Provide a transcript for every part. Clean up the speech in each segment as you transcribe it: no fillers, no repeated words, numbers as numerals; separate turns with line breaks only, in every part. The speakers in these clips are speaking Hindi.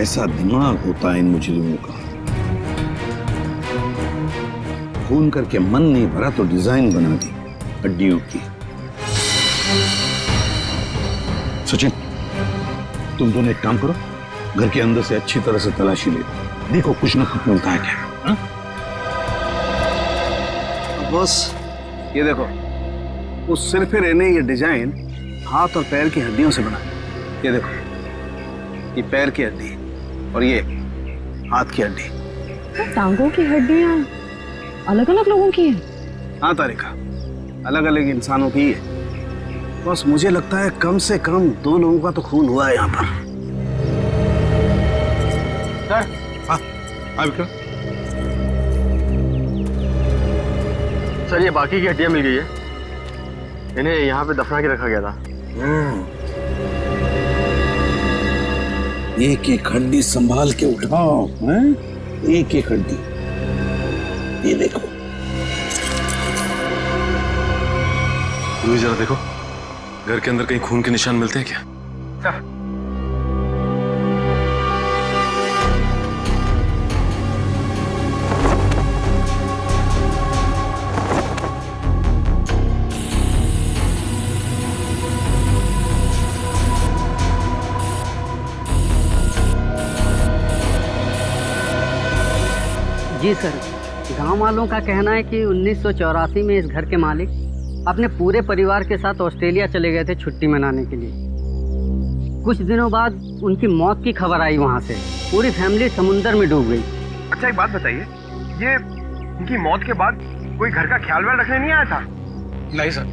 कैसा दिमाग होता है इन मुजरिमों का। खून करके मन नहीं भरा तो डिजाइन बना दी हड्डियों की। सचिन, तुम दोनों एक काम करो, घर के अंदर से अच्छी तरह से तलाशी ले, देखो कुछ ना कुछ मिलता है क्या। हा?
बॉस ये देखो, उस सिर पे रहने ये डिजाइन हाथ और पैर की हड्डियों से बना। ये देखो, ये पैर की हड्डी और ये हाथ की हड्डी।
तो टांगों की हड्डियां अलग अलग लोगों की हैं?
हाँ तारिका, अलग अलग इंसानों की है। बस मुझे लगता है कम से कम 2 लोगों का तो खून हुआ है यहाँ पर।
सर। हाँ हाँ विक्रम।
सर ये बाकी की हड्डियां मिल गई है, इन्हें यहाँ पे दफना के रखा गया था।
एक एक हड्डी संभाल के उठाओ, हैं? एक एक हड्डी। ये देखो,
तुम जरा देखो, घर के अंदर कहीं खून के निशान मिलते हैं क्या?
जी सर, गांव वालों का कहना है कि 1984 में इस घर के मालिक अपने पूरे परिवार के साथ ऑस्ट्रेलिया चले गए थे छुट्टी मनाने के लिए। कुछ दिनों बाद उनकी मौत की खबर आई वहां से। पूरी फैमिली समुंदर में डूब गई।
अच्छा एक बात बताइए, ये उनकी मौत के बाद कोई घर का ख्याल वाल रखने नहीं आया था?
नहीं सर,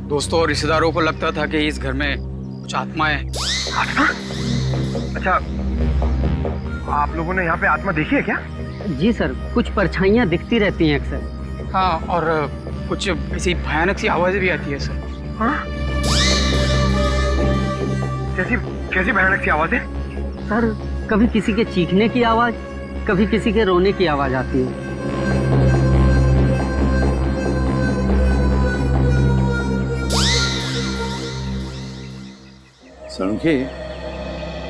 दोस्तों और रिश्तेदारों को लगता था कि इस घर में कुछ आत्माएं।
आत्मा? अच्छा, आप लोगों ने यहाँ पे आत्मा देखी है क्या?
जी सर, कुछ परछाइयाँ दिखती रहती हैं अक्सर।
हाँ, और कुछ ऐसी भयानक सी आवाजें भी आती है सर।
हाँ? कैसी कैसी भयानक सी आवाजें?
सर, कभी किसी के चीखने की आवाज, कभी किसी के रोने की आवाज आती है।
सड़के,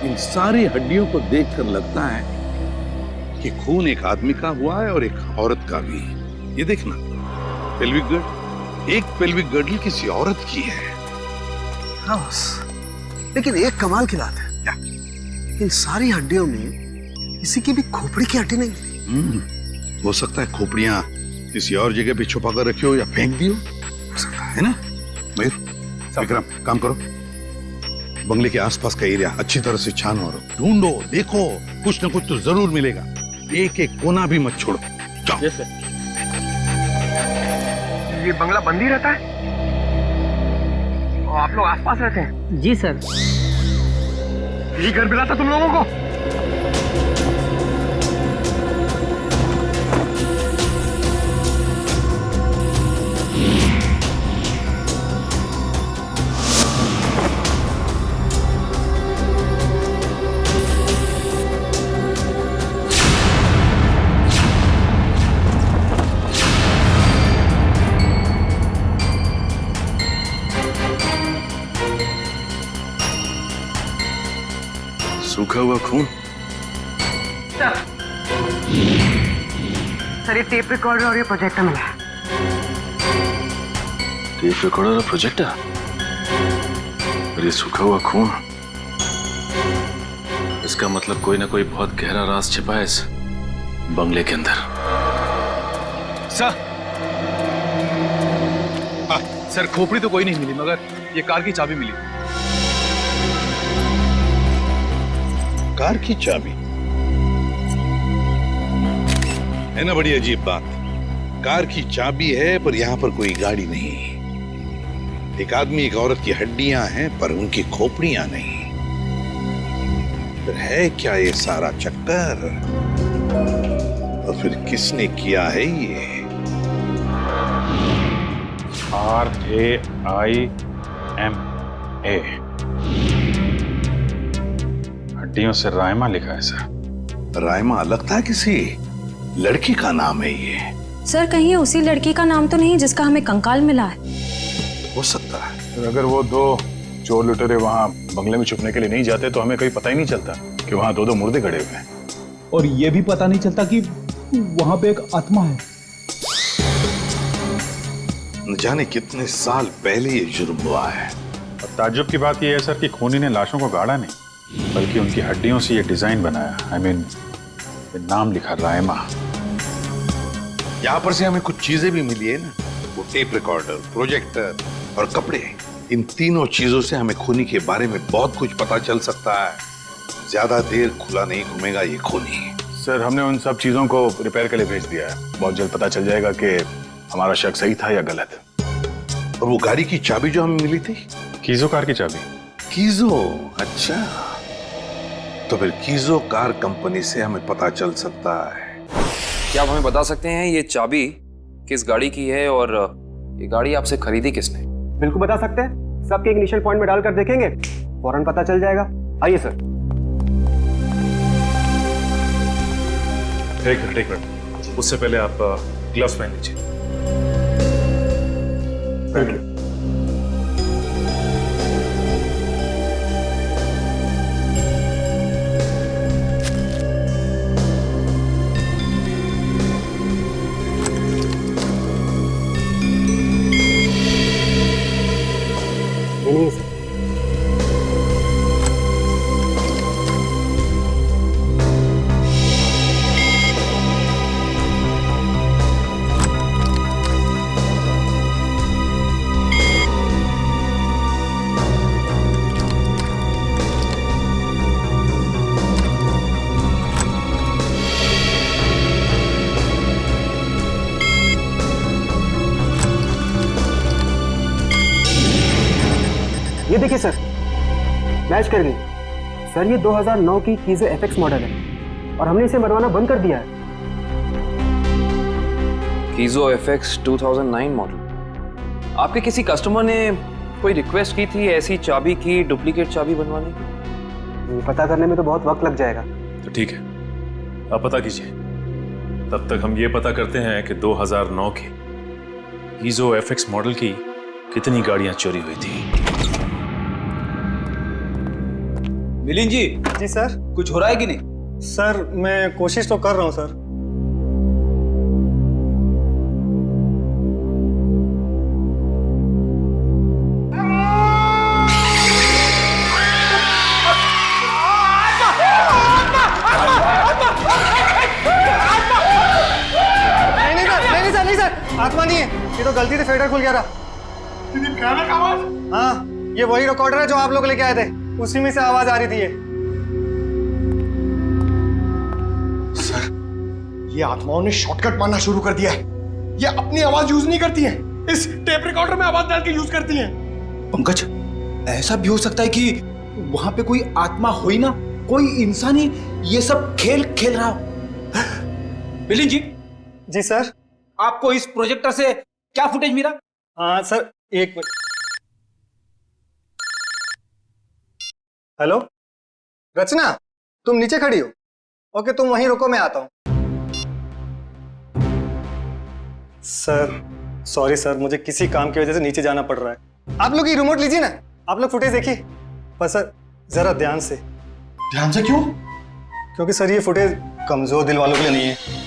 इन सारी हड्डियों को देखकर लगता है कि खून एक आदमी का हुआ है और एक औरत का भी। ये देखना, पेल्विक गर्ड, एक पेल्विक गर्डल किसी औरत की है।
हाँ बस, लेकिन एक कमाल की बात है,
क्या?
इन सारी हड्डियों में किसी की भी खोपड़ी की हड्डी नहीं मिली।
हो सकता है खोपड़ियां किसी और जगह पे छुपा कर रखी हो या फेंक दी हो सकता है ना। मयूर, विक्रम, काम करो, बंगले के आसपास का एरिया अच्छी तरह से छानो और ढूंढो, देखो, कुछ ना कुछ तो जरूर मिलेगा। एक एक कोना भी मत छोड़ो। जाओ।
yes, ये बंगला बंद ही रहता है और आप लोग आसपास रहते हैं?
जी सर।
यही घर मिला था तुम लोगों को?
सूखा हुआ खून।
सर, ये टेप रिकॉर्डर और ये प्रोजेक्टर मिला है।
टेप रिकॉर्डर और प्रोजेक्टर और ये सूखा हुआ खून, इसका मतलब कोई ना कोई बहुत गहरा राज छिपा है इस बंगले के अंदर।
सर, सर खोपड़ी तो कोई नहीं मिली, मगर ये कार की चाबी मिली।
कार की चाबी है ना, बड़ी अजीब बात। कार की चाबी है पर यहाँ पर कोई गाड़ी नहीं। एक आदमी एक औरत की हड्डियां हैं पर उनकी खोपड़ियां नहीं। फिर है क्या ये सारा चक्कर? और फिर किसने किया है ये?
RAIMA, हड्डियों से रायमा लिखा है सर।
रायमा लगता है किसी लड़की का नाम है ये।
सर, कहीं ये उसी लड़की का नाम तो नहीं जिसका हमें कंकाल मिला है?
हो सकता है।
अगर वो 2 चोर लुटेरे वहां बंगले में छुपने के लिए नहीं जाते तो हमें कहीं पता ही नहीं चलता। कि वहां दो दो मुर्दे खड़े हुए हैं।
और ये भी पता नहीं चलता कि वहां पे एक आत्मा है।
न जाने कितने साल पहले ये जुर्म हुआ है।
और ताज्जुब की बात यह है सर कि खूनी ने लाशों को गाड़ा नहीं, बल्कि उनकी हड्डियों से ये डिजाइन बनाया। आई मीन नाम लिखा रायमा।
यहाँ पर से हमें कुछ चीजें भी मिली है ना, वो टेप रिकॉर्डर, प्रोजेक्टर और कपड़े। इन तीनों चीजों से हमें खूनी के बारे में बहुत कुछ पता चल सकता है। ज्यादा देर खुला नहीं घूमेगा ये खूनी।
सर हमने उन सब चीजों को रिपेयर के लिए भेज दिया है। बहुत जल्द पता चल जाएगा कि हमारा शक सही था या गलत।
और वो गाड़ी की चाबी जो हमें मिली थी,
कीजो कार की चाबी।
कीजो, अच्छा। तो फिर कीजो कार कंपनी से हमें पता चल सकता है।
क्या आप हमें बता सकते हैं ये चाबी किस गाड़ी की है और ये गाड़ी आपसे खरीदी किसने?
बिल्कुल बता सकते हैं, सबके इग्निशन पॉइंट में डालकर देखेंगे, फौरन पता चल जाएगा। आइए सर।
एक मिनट, उससे पहले आप ग्लव्स पहन लीजिए।
Thank you. नहीं सर। ये देखिए सर, मैच कर गई। सर ये 2009 की कीजो एफएक्स मॉडल है और हमने इसे बनवाना बंद कर दिया है।
कीजो एफएक्स 2009 मॉडल। आपके किसी कस्टमर ने कोई रिक्वेस्ट की थी ऐसी चाबी की डुप्लीकेट चाबी बनवाने की?
ये पता करने में तो बहुत वक्त लग जाएगा।
तो ठीक है, आप पता कीजिए। तब तक हम ये पता करते हैं कि 2009 के कीजो एफएक्स मॉडल की कितनी गाड़ियां चोरी हुई थी।
मिलिंद जी।
जी सर।
कुछ हो रहा है कि नहीं?
सर मैं कोशिश तो कर रहा हूँ सर। नहीं सर, आत्मा नहीं है, ये तो गलती से फेडर खुल गया था। हाँ, ये वही रिकॉर्डर है जो आप लोग लेके आए थे, उसी में से आवाज आ रही थी।
सर, ये आत्माओं ने शॉर्टकट मारना शुरू कर दिया है। ये अपनी आवाज यूज नहीं करती हैं, इस टेप रिकॉर्डर में आवाज डाल के यूज करती हैं।
पंकज, ऐसा भी हो सकता है कि वहां पे कोई आत्मा हो ही ना, कोई इंसान ही ये सब खेल खेल रहा हो। मिलिंद जी।
जी सर।
आपको इस प्रोजेक्टर से क्या फुटेज मिला?
हाँ सर, एक मिनट। हेलो रचना, तुम नीचे खड़ी हो? ओके, तुम वहीं रुको, मैं आता हूं। सर सॉरी सर, मुझे किसी काम की वजह से नीचे जाना पड़ रहा है। आप लोग ये रिमोट लीजिए ना, आप लोग फुटेज देखिए, पर सर जरा ध्यान से।
ध्यान से क्यों?
क्योंकि सर ये फुटेज कमजोर दिल वालों के लिए नहीं है।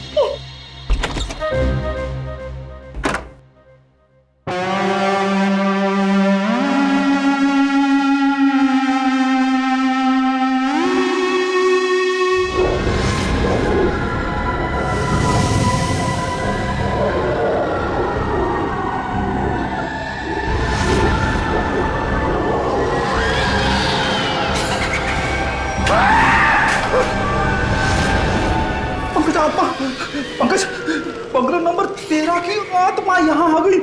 पंकज, पंकज नंबर 13 की आत्मा यहाँ आ गई।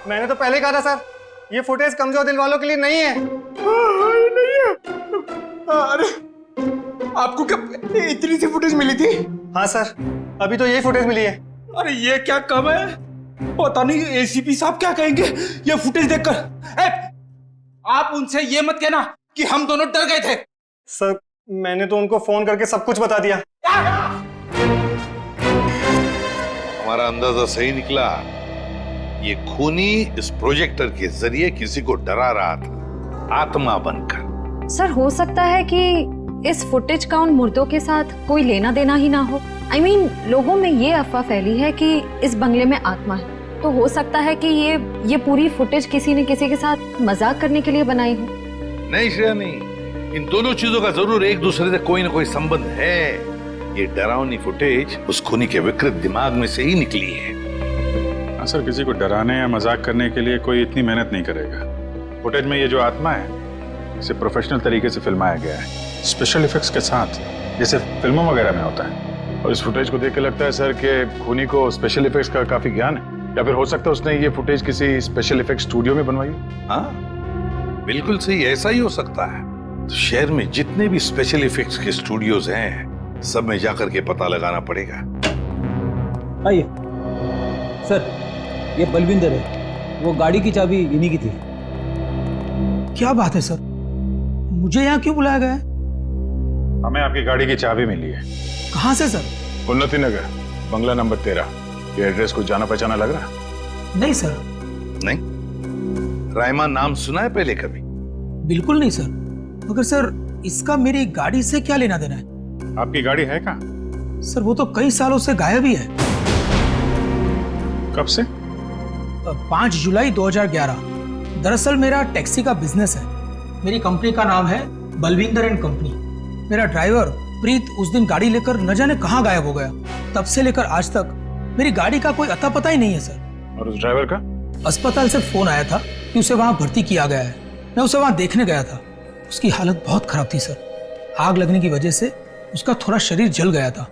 मैंने तो पहले कहा था सर, ये फुटेज कमजोर दिल वालों के लिए नहीं है।
नहीं है। अरे आपको क्या इतनी सी फुटेज मिली थी?
हाँ सर, अभी तो यही फुटेज मिली है।
अरे ये क्या कम है, पता नहीं एसीपी साहब क्या कहेंगे ये फुटेज देखकर। आप उनसे ये मत कहना कि हम दोनों डर गए थे।
सर मैंने तो उनको फोन करके सब कुछ बता दिया।
हमारा अंदाजा सही निकला। ये खूनी इस प्रोजेक्टर के जरिए किसी को डरा रहा था, आत्मा बनकर।
सर हो सकता है कि इस फुटेज का उन मुर्दों के साथ कोई लेना देना ही ना हो। I mean, लोगों में ये अफवाह फैली है कि इस बंगले में आत्मा है, तो हो सकता है कि ये पूरी फुटेज किसी ने किसी के साथ मजाक करने के लिए बनाई हो।
नहीं श्रेया नहीं, इन दोनों चीजों का जरूर एक दूसरे से कोई ना कोई संबंध है। ये डरावनी फुटेज उस खूनी के विकृत दिमाग में से ही निकली है।
हाँ सर, किसी को डराने या मजाक करने के लिए कोई इतनी मेहनत नहीं करेगा। फुटेज में ये जो आत्मा है इसे प्रोफेशनल तरीके से फिल्माया गया है, स्पेशल इफेक्ट्स के साथ, जैसे फिल्मों वगैरह में होता है। और इस फुटेज को देख के लगता है सर कि खूनी को स्पेशल इफेक्ट्स का काफी ज्ञान है, या फिर हो सकता है उसने ये फुटेज किसी स्पेशल इफेक्ट स्टूडियो में बनवाई।
हाँ बिल्कुल सही, ऐसा ही हो सकता है। तो शहर में जितने भी स्पेशल इफेक्ट्स के स्टूडियोज हैं, सब में जाकर के पता लगाना पड़ेगा।
आइए सर, ये बलविंदर है, वो गाड़ी की चाबी इन्हीं की थी।
क्या बात है सर, मुझे यहाँ क्यों बुलाया गया है?
हमें आपकी गाड़ी की चाबी मिली है।
कहाँ से सर?
उन्नति नगर, बंगला नंबर 13। ये एड्रेस कुछ जाना पहचाना लग रहा?
नहीं सर।
नहीं? रायमा नाम सुना है पहले कभी?
बिल्कुल नहीं सर। मगर सर इसका मेरी गाड़ी से क्या लेना देना है?
आपकी गाड़ी है कहाँ?
सर वो तो कई सालों से गायब ही है।
कब से?
5 जुलाई 2011। दरअसल मेरा टैक्सी का बिजनेस है। मेरी कंपनी का नाम है बलविंदर एंड कंपनी। मेरा ड्राइवर प्रीत उस दिन गाड़ी लेकर न जाने कहाँ गायब हो गया। तब से लेकर आज तक मेरी गाड़ी का कोई अता पता ही नहीं है सर।
और उस ड्राइवर का?
अस्पताल से फोन आया था कि उसे वहां भर्ती किया गया है। मैं उसे वहां देखने गया था। उसकी हालत बहुत खराब थी सर। आग लगने की वजह से उसका थोड़ा शरीर जल गया था।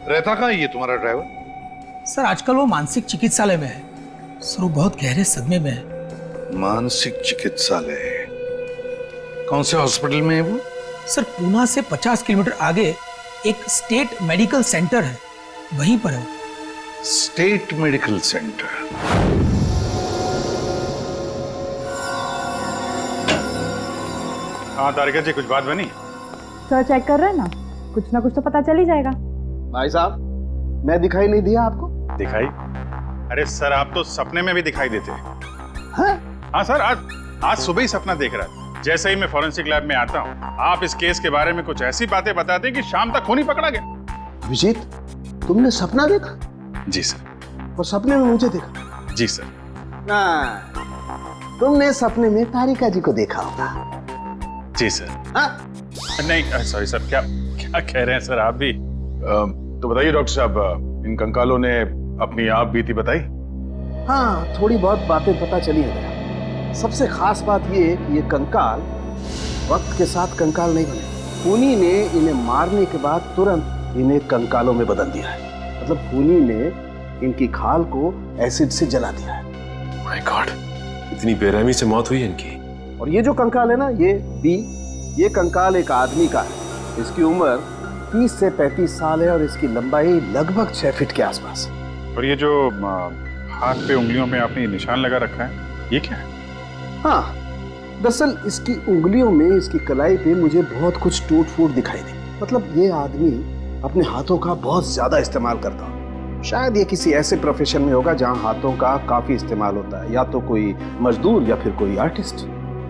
रहता कहाँ ये तुम्हारा ड्राइवर?
सर आजकल वो मानसिक चिकित्सालय में है। सर वो बहुत गहरे सदमे में है।
मानसिक चिकित्सालय? कौन से हॉस्पिटल में है वो?
सर पूना से 50 किलोमीटर आगे एक स्टेट मेडिकल सेंटर है, वहीं पर है।
State medical centre?
हाँ तारिका जी, कुछ बात बनी?
सर चेक कर रहे हैं ना, कुछ ना कुछ तो पता चल ही जाएगा।
भाई साहब, मैं दिखाई नहीं दिया आपको?
दिखाई? अरे सर आप तो सपने में भी दिखाई देते हैं। हाँ सर, आज सुबह ही सपना देख रहा था। जैसे ही मैं फॉरेंसिक लैब में आता हूँ, आप इस केस के बारे में कुछ ऐसी बातें बताते हैं कि शाम तक खूनी पकड़ा गया।
विजीत, तुमने सपना देखा?
जी सर।
और सपने में मुझे देखा?
जी सर।
तुमने सपने में तारिका जी को देखा होगा।
जी सर। नहीं सॉरी सर, क्या कह रहे हैं सर आप भी? तो बताइए डॉक्टर साहब, इन कंकालों ने अपनी आप बीती बताई?
हाँ, थोड़ी बहुत बातें पता चली है। सबसे खास बात ये कि ये कंकाल वक्त के साथ कंकाल नहीं बने। खूनी ने इन्हें मारने के बाद तुरंत इन्हें कंकालों में बदल दिया है। मतलब खूनी ने इनकी खाल को एसिड से जला दिया है।
माय गॉड, इतनी बेरहमी से मौत हुई इनकी।
और ये जो कंकाल है ना, ये कंकाल एक आदमी का है। इसकी उम्र 30 से 35 साल है और इसकी लंबाई लगभग 6 फीट के आसपास।
और ये जो हाथ पे उंगलियों में आपने निशान लगा रखा है, ये क्या है?
हाँ, दरअसल इसकी उंगलियों में, इसकी कलाई पे मुझे बहुत कुछ टूट फूट दिखाई दी। मतलब ये आदमी अपने हाथों का बहुत ज्यादा इस्तेमाल करता है। शायद ये किसी ऐसे प्रोफेशन में होगा जहाँ हाथों का काफी इस्तेमाल होता है, या तो कोई मजदूर या फिर कोई आर्टिस्ट।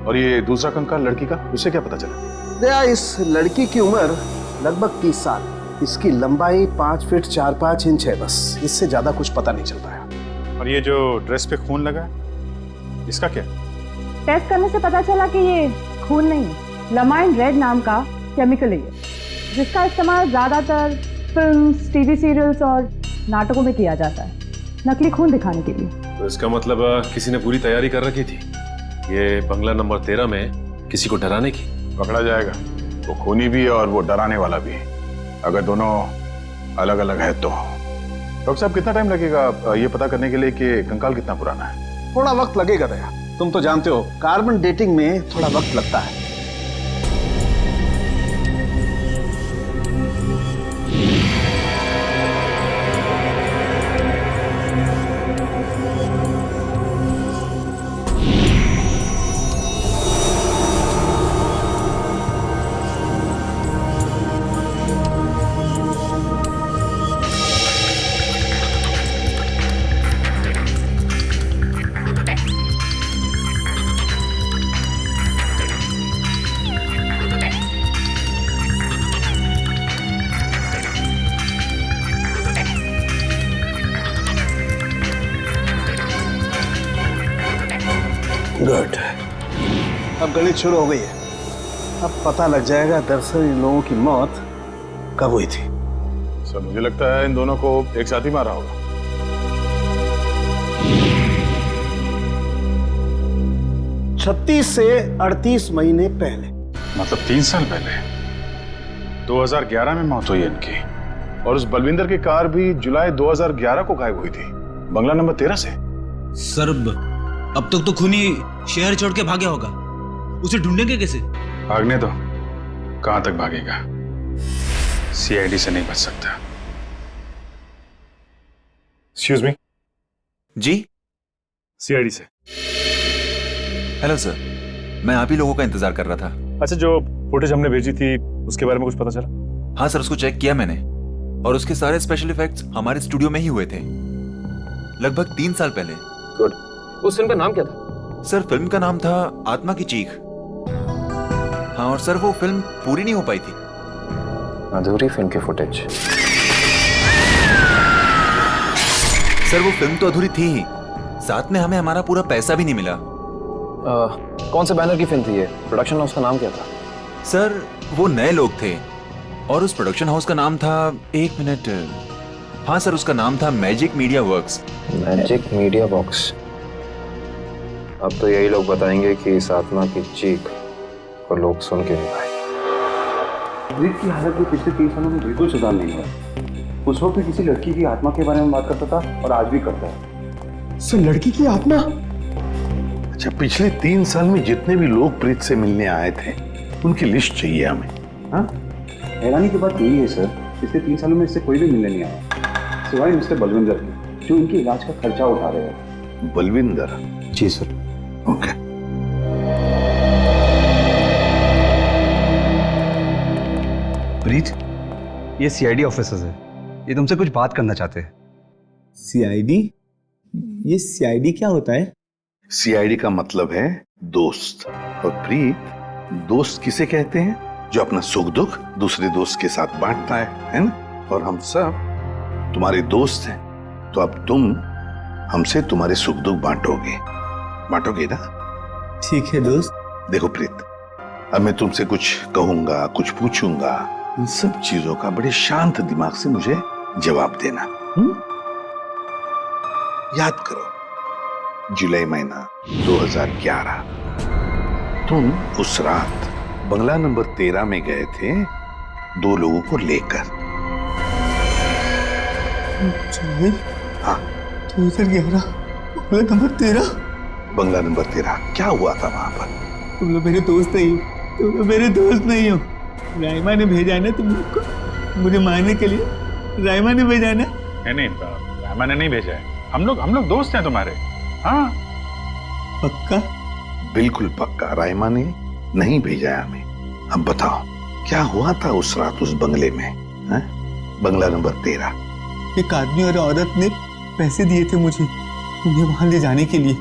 और ये दूसरा कंकाल लड़की का, उसे क्या पता चला?
दया, इस लड़की की उम्र लगभग 30 साल। इसकी लंबाई 5 फीट 4-5 इंच है, बस इससे ज्यादा कुछ पता नहीं चल पाया।
और ये जो ड्रेस पे खून लगा है, इसका क्या?
टेस्ट करने से पता चला कि ये खून नहीं है, लमाइन रेड नाम का केमिकल है, जिसका इस्तेमाल ज्यादातर फिल्म्स, टीवी सीरियल्स और नाटकों में किया जाता है, नकली खून दिखाने के लिए।
तो इसका मतलब किसी ने पूरी तैयारी कर रखी थी, ये बंगला नंबर 13 में किसी को डराने की।
पकड़ा जाएगा, वो खूनी भी है और वो डराने वाला भी, अगर दोनों अलग अलग है तो। डॉक्टर साहब, कितना टाइम लगेगा ये पता करने के लिए कि कंकाल कितना पुराना है?
थोड़ा वक्त लगेगा दया, तुम तो जानते हो कार्बन डेटिंग में थोड़ा वक्त लगता है। गुड। अब गणित शुरू हो गई है। अब पता लग जाएगा दरअसल इन लोगों की मौत कब हुई थी।
सर मुझे लगता है इन दोनों को एक साथ ही मारा होगा।
36 से 38 महीने पहले,
मतलब 3 साल पहले 2011 में मौत हुई है इनकी। और उस बलविंदर की कार भी जुलाई 2011 को गायब हुई थी, बंगला नंबर 13 से।
सर अब तक तो खूनी शहर छोड़ के भागा होगा, उसे ढूंढेंगे कैसे?
भागने दो, कहां तक भागेगा? सीआईडी से नहीं बच सकता। Excuse me.
जी
सीआईडी से।
हेलो सर, मैं आप ही लोगों का इंतजार कर रहा था।
अच्छा, जो फुटेज हमने भेजी थी उसके बारे में कुछ पता चला?
हाँ सर, उसको चेक किया मैंने और उसके सारे स्पेशल इफेक्ट्स हमारे स्टूडियो में ही हुए थे, लगभग 3 साल पहले।
गुड। उस फिल्म का नाम क्या था?
सर फिल्म का नाम था आत्मा की चीख। हाँ, और सर वो फिल्म पूरी नहीं हो पाई थी।
अधूरी फिल्म की फुटेज।
सर वो फिल्म तो अधूरी थी ही, साथ में हमें हमारा पूरा पैसा भी नहीं मिला।
कौन से बैनर की फिल्म थी ये? प्रोडक्शन हाउस का नाम क्या था?
सर वो नए लोग थे और उस प्रोडक्शन हाउस का नाम था, 1 मिनट, हाँ सर उसका नाम था magic media works.
Magic media box. अब तो यही लोग बताएंगे कि इस आत्मा की चीख को लोग सुन के नहीं पाए।
ब्रीत की हालत में पिछले 3 सालों में बिल्कुल सुधार नहीं हुआ। उस वक्त किसी लड़की की आत्मा के बारे में बात करता था और आज भी करता है।
सर लड़की की आत्मा?
अच्छा, पिछले 3 साल में जितने भी लोग प्रीत से मिलने आए थे उनकी लिस्ट चाहिए हमें। हाँ,
हैरानी की बात यही है सर, पिछले 3 सालों में इससे कोई भी मिलने नहीं आया सिवाय मिस्टर बलविंदर के, जो इनके इलाज का खर्चा उठा रहे हैं।
बलविंदर?
जी सर।
ओके।
प्रीत, ये सीआईडी ऑफिसर्स है, ये तुमसे कुछ बात करना चाहते हैं।
सीआईडी? ये सीआईडी क्या होता है?
सीआईडी का मतलब है दोस्त। और प्रीत, दोस्त किसे कहते हैं? जो अपना सुख दुख दूसरे दोस्त के साथ बांटता है ना? और हम सब तुम्हारे दोस्त हैं, तो अब तुम हमसे तुम्हारे सुख दुख बांटोगे ना?
ठीक है दोस्त।
देखो प्रीत, अब मैं तुमसे कुछ कहूंगा, कुछ पूछूंगा, इन सब चीजों का बड़े शांत दिमाग से मुझे जवाब देना। याद करो, जुलाई महीना 2011, तुम उस रात बंगला नंबर 13 में गए थे 2 लोगों को लेकर। हाँ,
2011 बंगला नंबर 13।
बंगला नंबर 13। क्या हुआ था वहां पर?
तुम लोग मेरे दोस्त नहीं हो, तुम लोग मेरे दोस्त नहीं हो। राइमा ने भेजा ना तुम लोग को मुझे मारने के लिए। राइमा ने भेजा ना?
नहीं, रामा ने नहीं भेजा है। हम लोग दोस्त हैं तुम्हारे। हाँ
पक्का?
बिल्कुल पक्का, राइमा ने नहीं भेजा है हमें। अब बताओ क्या हुआ था उस रात उस बंगले में, है? बंगला नंबर 13।
एक आदमी और औरत ने पैसे दिए थे मुझे उन्हें वहां ले जाने के लिए।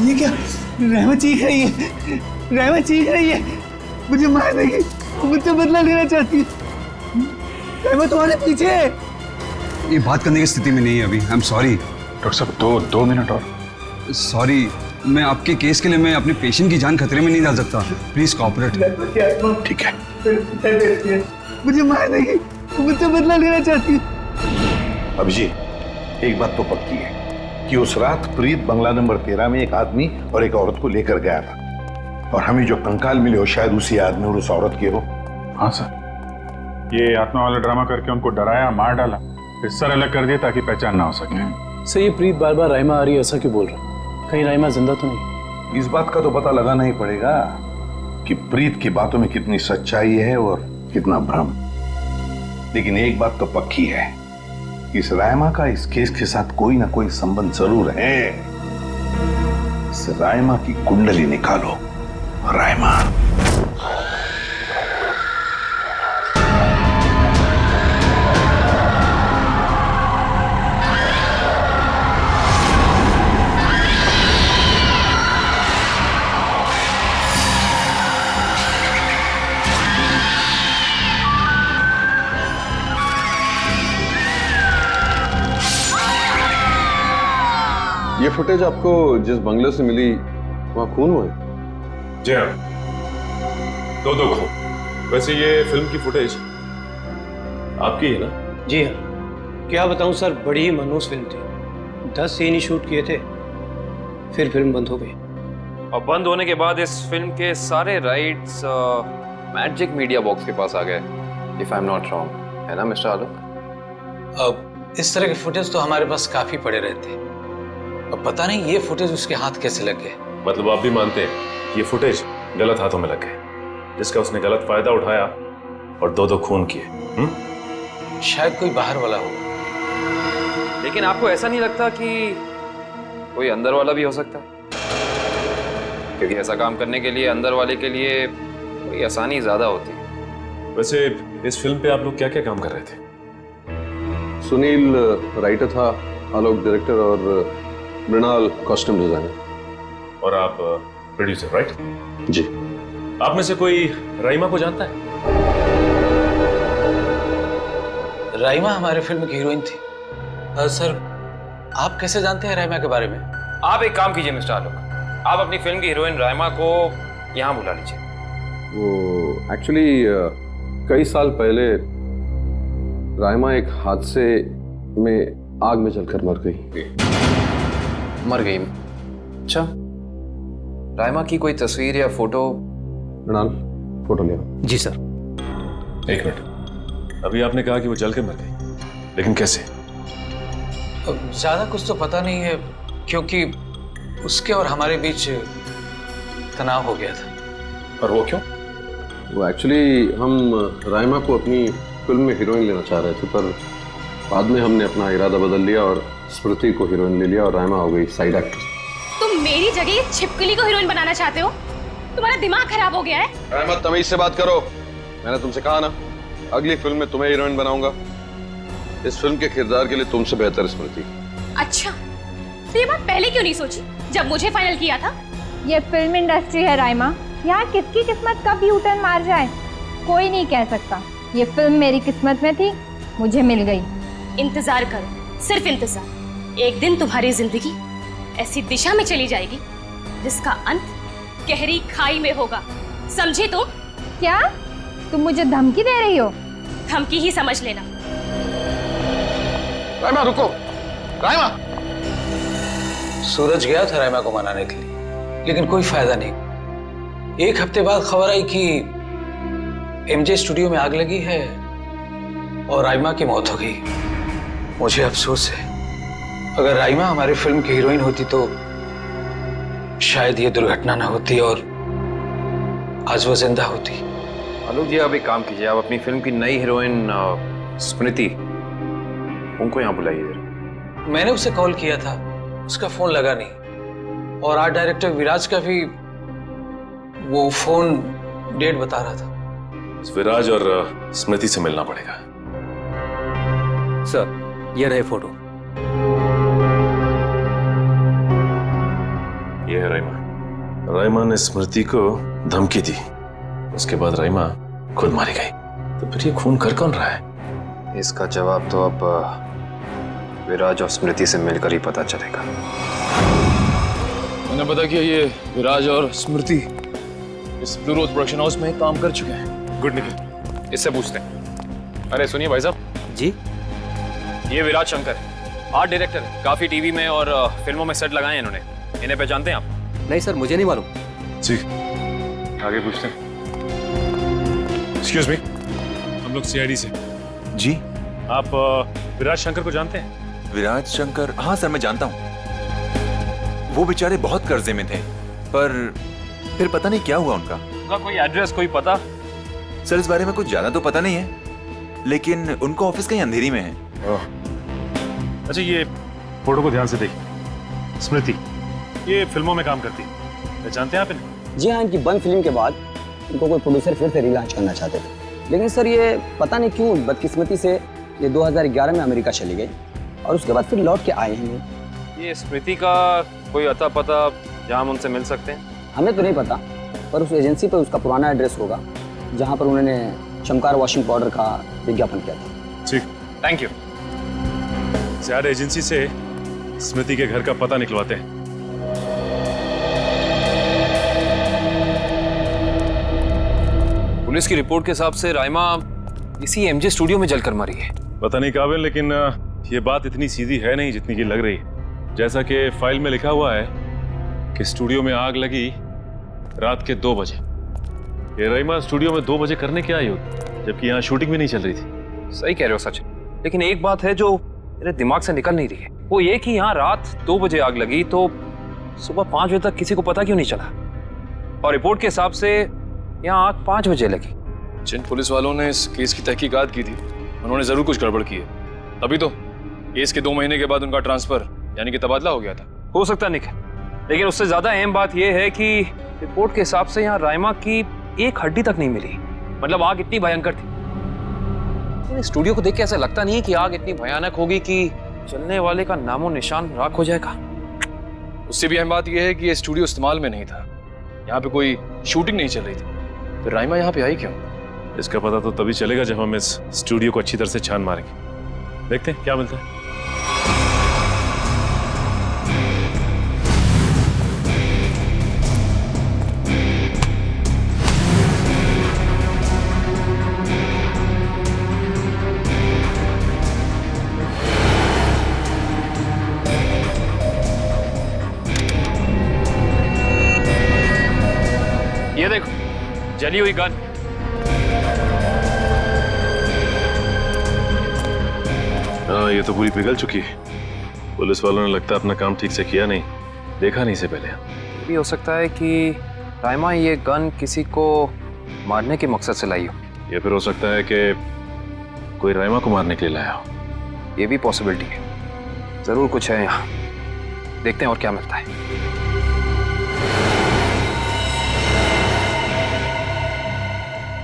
ये क्या? राइमा चीख रही है, राइमा चीख रही है, मुझे मार देगी, मुझसे बदला लेना चाहती है। राइमा तुम्हारे पीछे है।
ये बात करने की स्थिति में नहीं है अभी। आई एम सॉरी
डॉक्टर साहब, 2 मिनट और।
सॉरी, मैं आपके केस के लिए मैं अपने पेशेंट की जान खतरे में नहीं डाल सकता। Please cooperate.
ठीक है।
मुझे मार देगी, मुझसे बदला लेना चाहती है।
अभिजीत, एक बात तो पक्की है कि उस रात प्रीत बंगला नंबर 13 में एक आदमी और एक औरत को लेकर गया था, और हमें जो कंकाल मिले हो शायद उसी आदमी और उस औरत के हो।
हाँ सर, ये आत्मा वाला ड्रामा करके उनको डराया, मार डाला, फिर सर अलग कर दिया ताकि पहचान ना हो सके।
सर ये प्रीत बार बार राइमा आ रही है ऐसा क्यों बोल रहा है? कहीं राइमा जिंदा तो नहीं?
इस बात का तो पता लगाना ही पड़ेगा कि प्रीत की बातों में कितनी सच्चाई है और कितना भ्रम। लेकिन एक बात तो पक्की है, इस राइमा का इस केस के साथ कोई ना कोई संबंध जरूर है। इस राइमा की कुंडली निकालो। राइमा।
ये फुटेज आपको जिस बंगले से मिली वहाँ खून हुआ है?
जी हाँ, दो खून। वैसे ये फिल्म की फुटेज आपकी है ना?
जी हाँ। क्या बताऊं सर, बड़ी ही मनहूस फिल्म थी। 10 सीन ही शूट किए थे, फिर फिल्म बंद हो गई।
और बंद होने के बाद इस फिल्म के सारे राइट्स मैजिक मीडिया बॉक्स के पास आ गए, if I am not wrong, है ना मिस्टर आलोक?
अब इस तरह के फुटेज तो हमारे पास काफी पड़े रहते हैं। अब पता नहीं ये फुटेज उसके हाथ कैसे लग गए।
मतलब आप भी मानते हैं कि ये फुटेज गलत हाथों में लग गए, जिसका उसने गलत फायदा उठाया और दो खून किए?
शायद कोई बाहर वाला हो।
लेकिन आपको ऐसा नहीं लगता कि कोई अंदर वाला भी हो सकता है? क्योंकि ऐसा काम करने के लिए अंदर वाले के लिए कोई आसानी ज्यादा होती है।
वैसे इस फिल्म पे आप लोग क्या क्या काम कर रहे थे?
सुनील राइटर था, आलोक डायरेक्टर और मृणाल कॉस्ट्यूम डिजाइनर।
और आप प्रोड्यूसर, राइट?
जी।
आप में से कोई राइमा को जानता है?
राइमा हमारे फिल्म की हीरोइन थी। सर, आप कैसे जानते हैं राइमा के बारे में?
आप एक काम कीजिए मिस्टर आलोक, आप अपनी फिल्म की हीरोइन राइमा को यहाँ बुला लीजिए।
वो एक्चुअली कई साल पहले राइमा एक हादसे में आग में जलकर मर गई।
मर गई? अच्छा, राइमा की कोई तस्वीर या फोटो?
मृणाल, फोटो लिया।
जी सर।
एक मिनट, अभी आपने कहा कि वो जल के मर गई, लेकिन कैसे?
ज्यादा कुछ तो पता नहीं है, क्योंकि उसके और हमारे बीच तनाव हो गया था।
और वो क्यों?
वो एक्चुअली हम राइमा को अपनी फिल्म में हीरोइन लेना चाह रहे थे, पर बाद में हमने अपना इरादा बदल लिया और स्मृति को हीरोइन ले लिया और राइमा हो गई साइड एक्ट्रेस।
तुम मेरी जगह ये छिपकली को हीरोइन बनाना चाहते हो? तुम्हारा दिमाग खराब हो गया है?
राइमा, तमीज से बात करो। मैंने तुमसे कहा ना, अगली फिल्म में तुम्हें हीरोइन बनाऊंगा। इस फिल्म के किरदार के लिए तुमसे बेहतर स्मृति।
अच्छा, तो ये बात पहले क्यों नहीं सोची जब मुझे फाइनल किया था?
ये फिल्म इंडस्ट्री है राइमा, यहाँ किसकी किस्मत कब यू टर्न मार जाए कोई नहीं कह सकता। ये फिल्म मेरी किस्मत में थी, मुझे मिल गई।
इंतजार करो, सिर्फ इंतजार। एक दिन तुम्हारी जिंदगी ऐसी दिशा में चली जाएगी जिसका अंत गहरी खाई में होगा, समझे तुम?
क्या तुम मुझे धमकी दे रही हो?
धमकी ही समझ लेना।
राइमा रुको, राइमा।
सूरज गया था राइमा को मनाने के लिए, लेकिन कोई फायदा नहीं। एक हफ्ते बाद खबर आई कि एमजे स्टूडियो में आग लगी है और राइमा की मौत हो गई। मुझे अफसोस है, अगर राइमा हमारी फिल्म की हीरोइन होती तो शायद ये दुर्घटना ना होती और आज वो जिंदा होती।
आलोक जी, आप एक काम कीजिए, आप अपनी फिल्म की नई हीरोइन स्मृति, उनको यहाँ बुलाइए।
मैंने उसे कॉल किया था, उसका फोन लगा नहीं, और आर्ट डायरेक्टर विराज का भी वो फोन डेट बता रहा था।
विराज और स्मृति से मिलना पड़ेगा।
सर, ये रहे फोटो।
ये है राइमा। राइमा ने स्मृति को धमकी दी, उसके बाद राइमा खुद मारी गई। तो फिर ये खून कर कौन रहा है?
इसका जवाब तो अब विराज और स्मृति से मिलकर ही पता चलेगा।
मैंने पता किया, ये विराज और स्मृति इस ब्लू रोज प्रोडक्शन हाउस में काम कर चुके हैं।
गुड निकल,
इससे पूछते हैं। अरे सुनिए भाई साहब
जी,
ये विराज शंकर आर्ट डायरेक्टर, काफी टीवी में और फिल्मों में सेट लगाए हैं इन्होंने। इन्हें पहचानते हैं आप?
नहीं सर, मुझे नहीं मालूम।
जी, आगे पूछते हैं। एक्सक्यूज मी, हम लोग सीआईडी से।
जी।
आप विराज शंकर को जानते हैं?
विराज शंकर? हाँ सर, मैं जानता हूँ। वो बेचारे बहुत कर्जे में थे, पर फिर पता नहीं क्या हुआ उनका।
उनका कोई एड्रेस, कोई पता?
सर, इस बारे में कुछ ज्यादा तो पता नहीं है, लेकिन उनको ऑफिस कहीं अंधेरी में है।
अच्छा, ये फोटो को ध्यान से देखिए। स्मृति ये फिल्मों में काम करती है, पहचानते हैं आप इन्हें?
जी हाँ, इनकी बंद फिल्म के बाद इनको कोई प्रोड्यूसर फिर से रिलॉन्च करना चाहते थे, लेकिन सर ये पता नहीं क्यों बदकिस्मती से ये 2011 में अमेरिका चली गई और उसके बाद फिर लौट के आए हैं।
ये स्मृति का कोई अता पता जहाँ हम उनसे मिल सकते हैं?
हमें तो नहीं पता, पर उस एजेंसी पर उसका पुराना एड्रेस होगा जहाँ पर उन्होंने चमकार वॉशिंग पाउडर का विज्ञापन किया था।
ठीक,
थैंक यू।
ज्यादा एजेंसी से स्मृति के घर का पता निकलवाते हैं।
पुलिस की रिपोर्ट के हिसाब से राइमा इसी एमजे स्टूडियो में जलकर मरी है।
पता नहीं काबिल, लेकिन ये बात इतनी सीधी है नहीं जितनी की लग रही है। जैसा कि फाइल में लिखा हुआ है कि स्टूडियो में आग लगी रात के 2 बजे। ये राइमा स्टूडियो में 2 बजे करने क्या आई होगी, जबकि यहाँ शूटिंग भी नहीं चल रही थी।
सही कह रहे हो सचिन, लेकिन एक बात है जो मेरे दिमाग से निकल नहीं रही है, वो ये कि यहाँ रात 2 बजे आग लगी तो सुबह 5 बजे तक किसी को पता क्यों नहीं चला? और रिपोर्ट के हिसाब से यहाँ आग 5 बजे लगी।
जिन पुलिस वालों ने इस केस की तहकीकात की थी उन्होंने जरूर कुछ गड़बड़ की है, तभी तो केस के 2 महीने के बाद उनका ट्रांसफर यानी कि तबादला हो गया था।
हो सकता निखिल, लेकिन उससे ज्यादा अहम बात यह है कि रिपोर्ट के हिसाब से यहाँ राइमा की एक हड्डी तक नहीं मिली। मतलब आग इतनी भयंकर थी। स्टूडियो को देख के ऐसा लगता नहीं है कि आग इतनी भयानक होगी कि जलने वाले का नामो निशान राख हो जाएगा।
उससे भी अहम बात यह है कि ये स्टूडियो इस्तेमाल में नहीं था, यहाँ पे कोई शूटिंग नहीं चल रही थी। फिर राइमा यहाँ पे आई क्यों?
इसका पता तो तभी चलेगा जब हम इस स्टूडियो को अच्छी तरह से छान मारेंगे। देखते हैं क्या मिलता है।
ये देखो, जली हुई गन।
हाँ, ये तो पूरी पिघल चुकी है। पुलिस वालों ने लगता है अपना काम ठीक से किया नहीं, देखा नहीं से पहले।
भी हो सकता है कि राइमा ये गन किसी को मारने के मकसद से लाई हो,
या फिर हो सकता है कि कोई राइमा को मारने के लिए लाया हो।
ये भी पॉसिबिलिटी है। जरूर कुछ है यहाँ, देखते हैं और क्या मिलता है।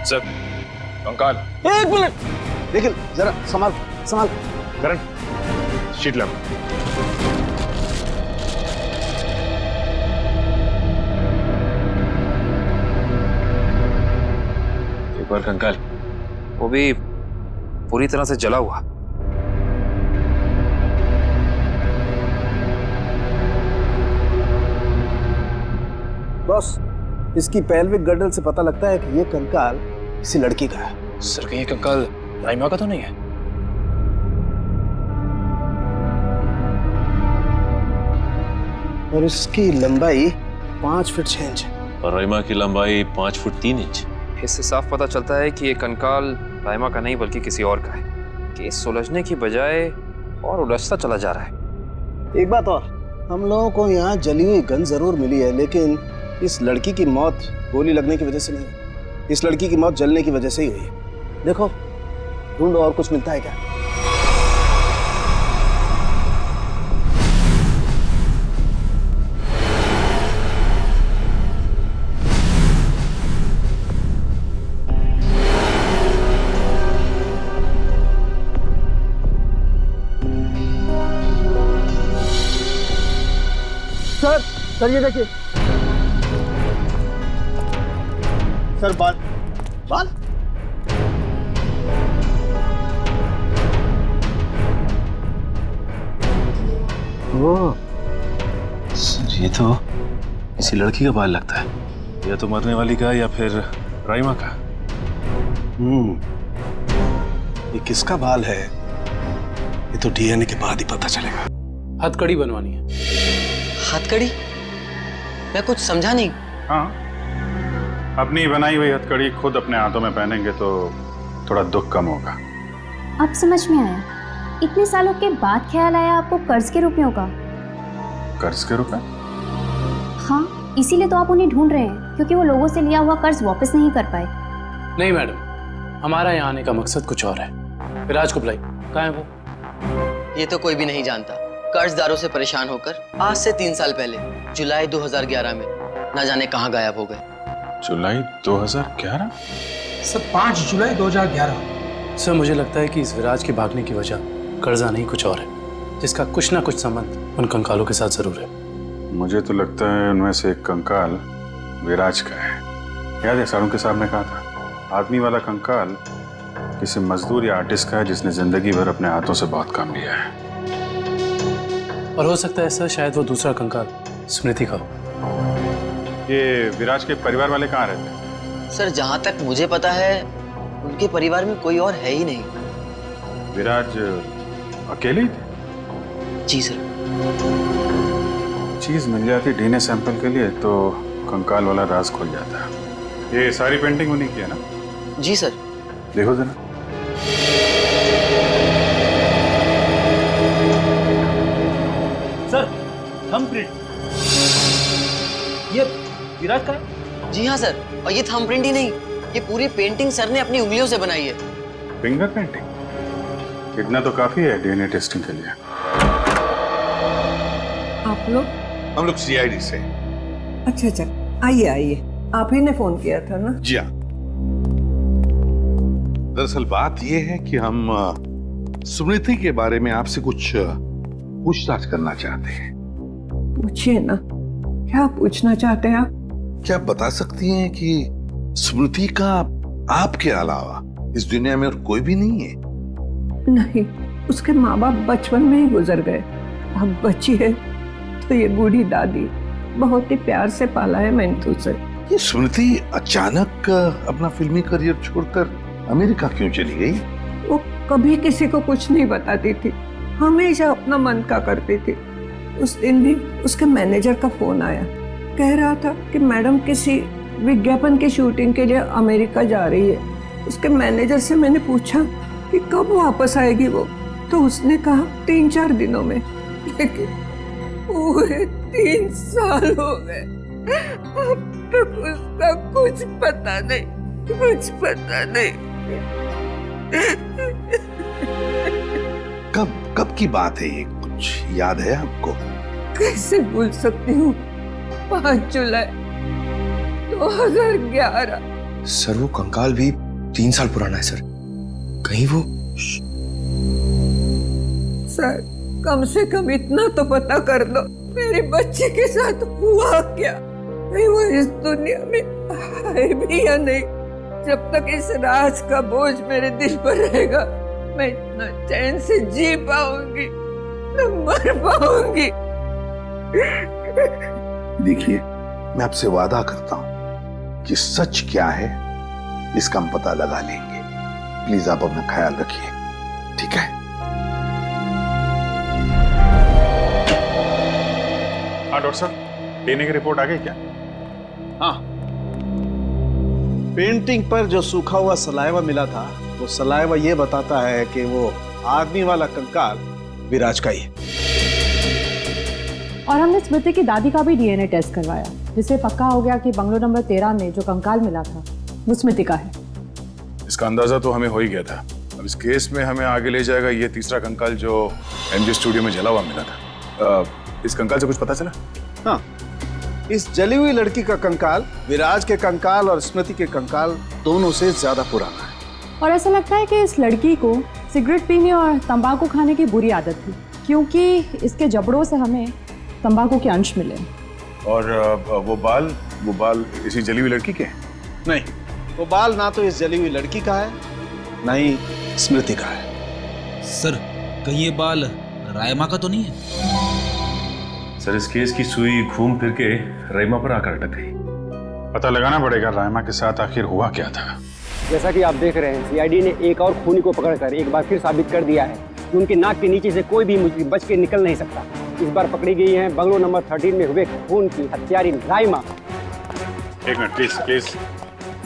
सर, कंकाल।
1 मिनट, निखिल जरा संभाल संभाल।
करण, शीट लैम्प।
एक बार कंकाल, वो भी पूरी तरह से जला हुआ।
बॉस, इसकी पेल्विक गर्डल से पता लगता है कि ये कंकाल किसी लड़की का है।
सर, कहीं ये कंकाल राइमा का तो नहीं है?
और इसकी लंबाई 5 फीट 6 इंच है।
और राइमा की लंबाई 5 फुट 3 इंच।
इससे साफ पता चलता है कि ये कंकाल राइमा का नहीं बल्कि किसी और का है। केस सुलझने की बजाय और उलझता चला जा रहा है।
एक बात और, हम लोगों को यहाँ जली हुई गन जरूर मिली है, लेकिन इस लड़की की मौत गोली लगने की वजह से नहीं, इस लड़की की मौत जलने की वजह से ही हुई है। देखो, ढूंढो और कुछ मिलता है क्या।
सर ये देखिए सर, बाल बाल
वो सर, ये तो किसी लड़की का बाल लगता है। या तो मरने वाली का या फिर राइमा का।
ये किसका बाल है ये तो डीएनए के बाद ही पता चलेगा।
हथकड़ी बनवानी है।
हथकड़ी? मैं कुछ समझा नहीं।
हाँ, अपनी बनाई हुई हथकड़ी खुद अपने हाथों में पहनेंगे तो थोड़ा दुख कम होगा।
अब समझ में आया, इतने सालों के बाद ख्याल आया आपको कर्ज के रुपयों का।
कर्ज के रुपए?
हाँ, इसीलिए तो आप उन्हें ढूंढ रहे हैं, क्योंकि वो लोगों से लिया हुआ कर्ज वापस नहीं कर पाए।
नहीं मैडम, हमारा यहाँ आने का मकसद कुछ और है। विराज को बुलाई, कहाँ है वो?
ये तो कोई भी नहीं जानता। कर्जदारों से परेशान होकर आज से 3 साल पहले जुलाई 2011 में न जाने कहाँ गायब हो गए।
जुलाई 2011?
सर 5 जुलाई 2011।
सर मुझे लगता है कि इस विराज के भागने की वजह कर्जा नहीं कुछ और है, जिसका कुछ ना कुछ संबंध उन कंकालों के साथ जरूर है।
मुझे तो लगता है उनमें से एक कंकाल विराज का है। याद है सारुण के साहब ने कहा था, आदमी वाला कंकाल किसी मजदूर या आर्टिस्ट का है जिसने जिंदगी भर अपने हाथों से बहुत काम लिया है।
और हो सकता है सर शायद वो दूसरा कंकाल स्मृति का हो।
ये विराज के परिवार वाले कहाँ रहते हैं?
सर जहां तक मुझे पता है उनके परिवार में कोई और है ही नहीं।
विराज अकेले ही थे?
जी सर।
चीज मिल जाती डीएनए सैंपल के लिए तो कंकाल वाला राज खुल जाता। ये सारी पेंटिंग उन्हीं की है ना?
जी सर।
देखो जरा।
सर थंबप्रिंट ये विराज का है?
जी हाँ सर, और ये थंबप्रिंट ही नहीं, ये पूरी पेंटिंग सर ने अपनी उंगलियों से बनाई है।
Finger painting? इतना तो काफी है डीएनए टेस्टिंग के लिए।
आप लोग?
हम लोग सीआईडी से।
अच्छा अच्छा, आइए आइए, आप ही ने फोन किया था ना?
जी हाँ। दरअसल बात यह है कि हम स्मृति के बारे में आपसे कुछ पूछताछ करना चाहते हैं।
पूछिए ना, क्या पूछना चाहते हैं आप?
क्या आप बता सकती हैं कि स्मृति का आपके अलावा इस दुनिया में और कोई भी नहीं है?
नहीं, उसके माँ बाप बचपन में ही गुजर गए। अब बची है तो ये बूढ़ी दादी, बहुत ही प्यार से पाला है मैंने उसे।
ये स्मृति अचानक अपना फिल्मी करियर छोड़कर अमेरिका क्यों चली गई?
वो कभी किसी को कुछ नहीं बताती थी, हमेशा अपना मन का करती थी। उस दिन भी उसके मैनेजर का फोन आया, कह रहा था कि मैडम किसी विज्ञापन की शूटिंग के लिए अमेरिका जा रही है। उसके मैनेजर से मैंने पूछा कि कब वापस आएगी वो, तो उसने कहा 3-4 दिनों में। लेकिन पूरे 3 साल हो गए, अब तक उसका कुछ पता नहीं, कुछ पता नहीं।
कब की बात है ये, कुछ याद है आपको?
कैसे भूल सकती हूँ, 5 जुलाई 2011।
सर वो कंकाल भी 3 साल पुराना है सर, कहीं वो?
सर कम से कम इतना तो पता कर लो, मेरे बच्चे के साथ हुआ क्या? नहीं वो इस दुनिया में है भी या नहीं। जब तक इस राज का बोझ मेरे दिल पर रहेगा, मैं इतना चैन से जी पाऊंगी, न मर पाऊंगी।
देखिए, मैं आपसे वादा करता हूं कि सच क्या है इसका हम पता लगा लेंगे। प्लीज आप अपना ख्याल रखिए, ठीक है?
हाँ डॉक्टर साहब, डीएनए की रिपोर्ट आ गई क्या?
हाँ, पेंटिंग पर जो सूखा हुआ सलाइवा मिला था, वो सलाइवा ये बताता है कि वो आदमी वाला कंकाल विराज का ही है।
और हमने स्मृति की दादी का भी डीएनए टेस्ट करवाया, जिससे पक्का हो गया कि बंगलो नंबर 13 में जो कंकाल मिला था वो स्मृति का है।
इसका अंदाजा तो हमें हो ही गया था। अब इस केस में हमें आगे ले जाएगा ये तीसरा कंकाल जो एमजे स्टूडियो में जला हुआ मिला था। इस कंकाल से कुछ पता चला?
हाँ, इस जली हुई लड़की का कंकाल विराज के कंकाल और स्मृति के कंकाल दोनों से ज्यादा पुराना है।
और ऐसा लगता है कि इस लड़की को सिगरेट पीने और तंबाकू खाने की बुरी आदत थी, क्योंकि इसके जबड़ों से हमें तंबाकू के अंश मिले।
और वो बाल इसी जली हुई लड़की के हैं?
नहीं, वो बाल ना तो इस जली हुई लड़की का है, ना ही स्मृति का है।
सर कहीं ये बाल रायमा का तो नहीं है?
सर इस केस की सुई घूम फिर के रायमा पर आकर अटक गई।
पता लगाना पड़ेगा रायमा के साथ आखिर हुआ क्या था।
जैसा कि आप देख रहे हैं, सीआईडी ने एक और खूनी को पकड़कर एक बार फिर साबित कर दिया है कि उनके नाक के नीचे से कोई भी मुजरिम बच के निकल नहीं सकता। इस बार पकड़ी गई है बंगलो नंबर 13 में हुए खून की हत्यारी रायमा।
एक मिनट प्लीज।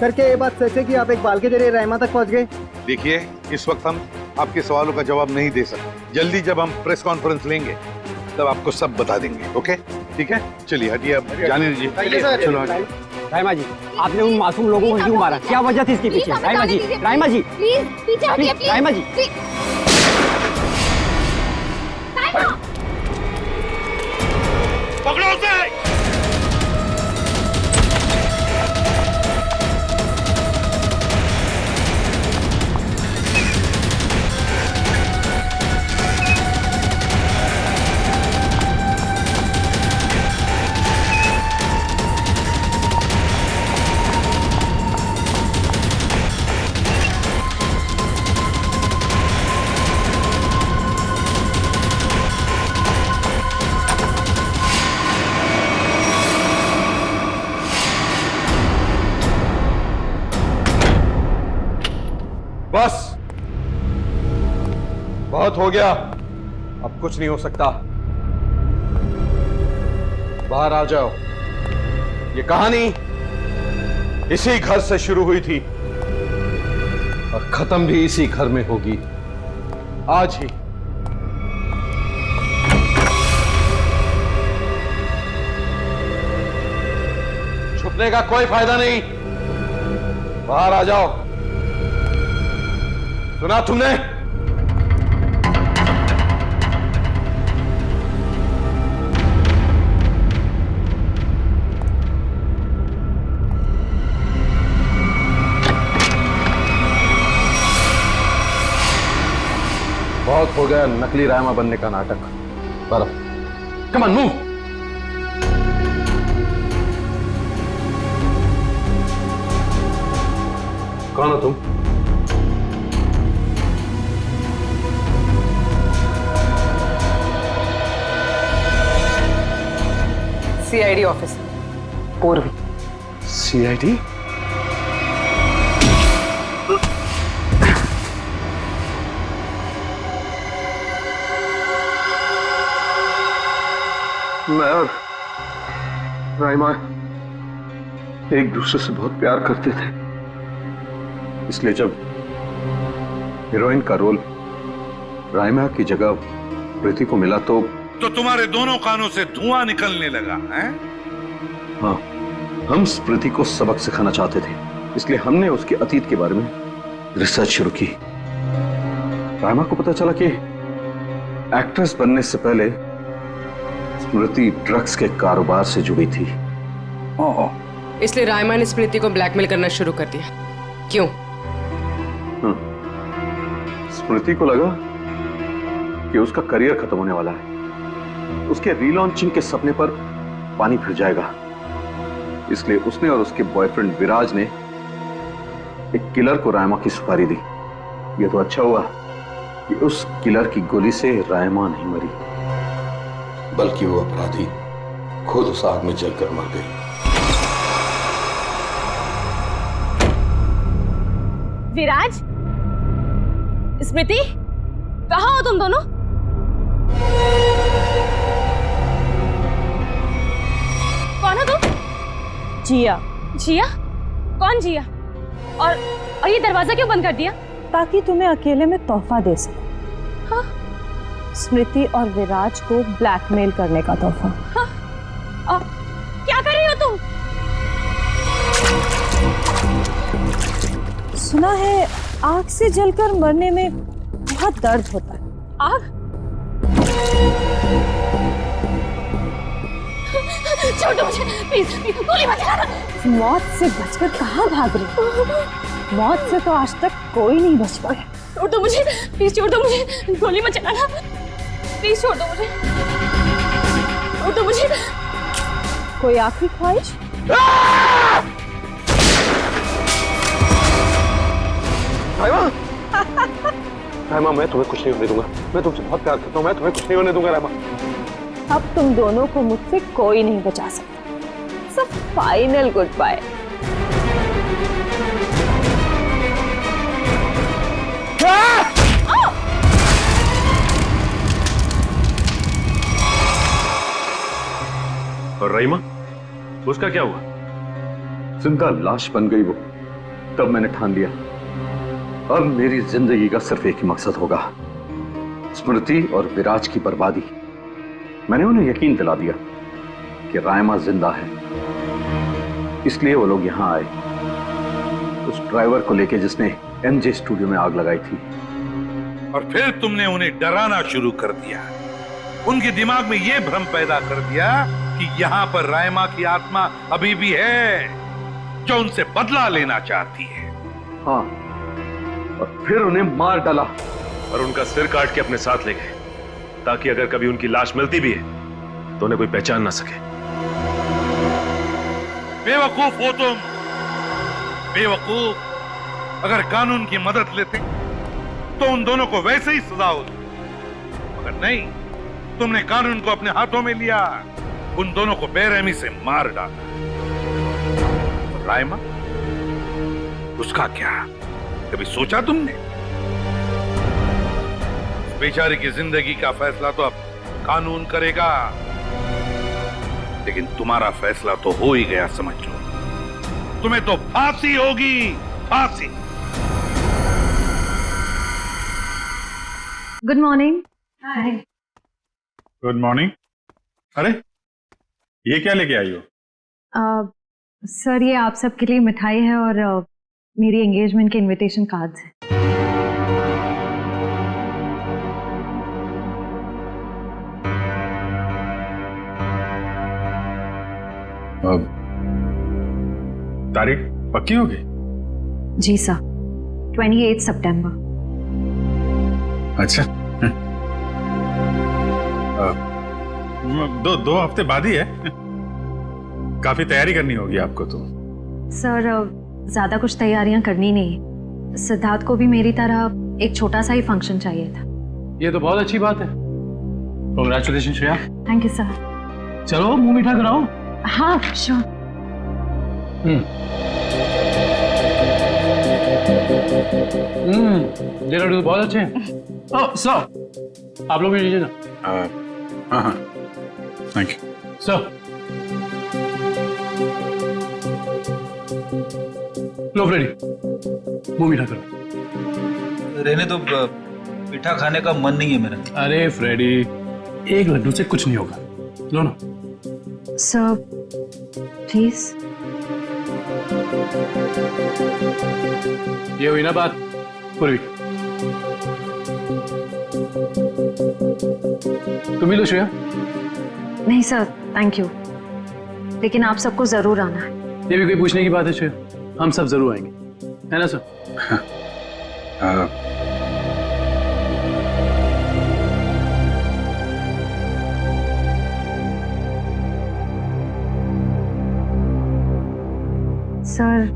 सर क्या ये बात सच है कि आप एक बाल के जरिए रायमा तक पहुंच गए?
देखिए, इस वक्त हम आपके सवालों का जवाब नहीं दे सकते। जल्दी जब हम प्रेस कॉन्फ्रेंस लेंगे तब आपको सब बता देंगे। ओके, ठीक है? चलिए हटिए, अब जाने दीजिए। चलो हटिए।
रायमा जी, आपने उन मासूम लोगों को क्यों मारा? क्या वजह थी इसके पीछे? रायमा जी,
प्लीज पीछे हटिए, प्लीज।
रायमा जी,
पकड़ो उसे।
बहुत हो गया, अब कुछ नहीं हो सकता। बाहर आ जाओ। ये कहानी इसी घर से शुरू हुई थी और खत्म भी इसी घर में होगी, आज ही। छुपने का कोई फायदा नहीं, बाहर आ जाओ। सुना तुमने? बहुत हो गया नकली रायमा बनने का नाटक। पर कम ऑन मूव। कौन हो तुम?
सीआईडी ऑफिस पूर्वी।
सीआईडी? मैं और राइमा एक दूसरे से बहुत प्यार करते थे, इसलिए जब हीरोइन का रोल राइमा की जगह प्रीति को मिला तो
तुम्हारे दोनों कानों से धुआं निकलने लगा है?
हाँ, हम स्मृति को सबक सिखाना चाहते थे, इसलिए हमने उसके अतीत के बारे में रिसर्च शुरू की। राइमा को पता चला कि एक्ट्रेस बनने से पहले स्मृति ड्रग्स के कारोबार से जुड़ी थी।
इसलिए राइमा ने स्मृति को ब्लैकमेल करना शुरू कर दिया। क्यों?
स्मृति को लगा कि उसका करियर खत्म होने वाला है, उसके रीलॉन्चिंग के सपने पर पानी फिर जाएगा, इसलिए उसने और उसके बॉयफ्रेंड विराज ने एक किलर को रायमा की सुपारी दी। यह तो अच्छा हुआ कि उस किलर की गोली से रायमा नहीं मरी, बल्कि वो अपराधी खुद उस आग में जलकर मर गई।
विराज, स्मृति, कहाँ हो तुम दोनों? कौन हो तुम?
जिया।
जिया? कौन जिया? और ये दरवाजा क्यों बंद कर दिया?
ताकि तुम्हें अकेले में तोहफा दे सके।
हाँ?
स्मृति और विराज को ब्लैकमेल करने का तोहफा।
हाँ? क्या कर रही हो तुम?
सुना है आग से जलकर मरने में बहुत दर्द होता है।
आग? छोड़ दो मुझे, प्लीज, गोली मत चलाना।
मौत से बचकर कहाँ भाग रही? मौत से तो आज तक कोई नहीं बच पाया।
छोड़ दो मुझे, प्लीज छोड़ दो मुझे, गोली मत चलाना, प्लीज छोड़ दो मुझे, छोड़ दो मुझे।
कोई आखिरी ख्वाहिश?
रायमा, मैं तुम्हें कुछ नहीं होने दूंगा। मैं तुमसे बहुत प्यार करता हूँ, मैं तुम्हें कुछ नहीं होने दूंगा रायमा।
अब तुम दोनों को मुझसे कोई नहीं बचा सकता। सब फाइनल गुड बाय।
और रहीमा, उसका क्या हुआ?
जिंदा लाश बन गई वो। तब मैंने ठान लिया, अब मेरी जिंदगी का सिर्फ एक ही मकसद होगा, स्मृति और विराज की बर्बादी। मैंने उन्हें यकीन दिला दिया कि रायमा जिंदा है, इसलिए वो लोग यहां आए, उस ड्राइवर को लेके जिसने एमजे स्टूडियो में आग लगाई थी।
और फिर तुमने उन्हें डराना शुरू कर दिया, उनके दिमाग में यह भ्रम पैदा कर दिया कि यहां पर रायमा की आत्मा अभी भी है जो उनसे बदला लेना चाहती है।
हाँ, और फिर उन्हें मार डाला
और उनका सिर काट के अपने साथ ले गए, ताकि अगर कभी उनकी लाश मिलती भी है तो उन्हें कोई पहचान ना सके।
बेवकूफ हो तुम, बेवकूफ। अगर कानून की मदद लेते तो उन दोनों को वैसे ही सजा होती, मगर नहीं, तुमने कानून को अपने हाथों में लिया, उन दोनों को बेरहमी से मार डाला। रायमा, उसका क्या? कभी सोचा तुमने? बेचारे की जिंदगी का फैसला तो अब कानून करेगा, लेकिन तुम्हारा फैसला तो हो ही गया, समझ लो। तुम्हें तो फांसी होगी, फांसी।
Good morning.
Hi.
Good morning. अरे ये क्या लेके आई हो?
सर ये आप सबके लिए मिठाई है और मेरी एंगेजमेंट के इनविटेशन कार्ड्स हैं।
तारीख पक्की होगी?
जी सर, 28 सितंबर।
अच्छा। दो हफ्ते बाद ही है। काफी तैयारी करनी होगी आपको तो।
सर ज्यादा कुछ तैयारियां करनी नहीं, सिद्धार्थ को भी मेरी तरह एक छोटा सा ही फंक्शन चाहिए था।
ये तो बहुत अच्छी बात है। Congratulation Shreya.
Thank you sir.
चलो मुंह मीठा कराओ।
हाँ श्योर।
ये लड्डू बहुत अच्छे हैं। सर आप लोग भी लीजिए ना।
हाँ हाँ थैंक यू
सर। लो फ्रेडी, मुंह मीठा करो।
रहने तो मीठा खाने का मन नहीं है मेरा।
अरे फ्रेडी, एक लड्डू से कुछ नहीं होगा, लो ना।
Sir please.
ये हुई ना बात पूरी। तुम ही लो श्रेया।
नहीं सर थैंक यू, लेकिन आप सबको जरूर आना है।
ये भी कोई पूछने की बात है श्रेया? हम सब जरूर आएंगे, है ना सर?
सर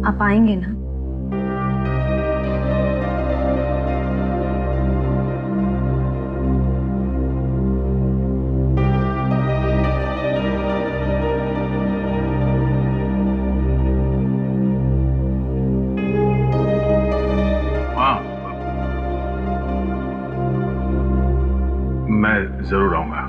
आप आएंगे ना?
मैं जरूर आऊंगा।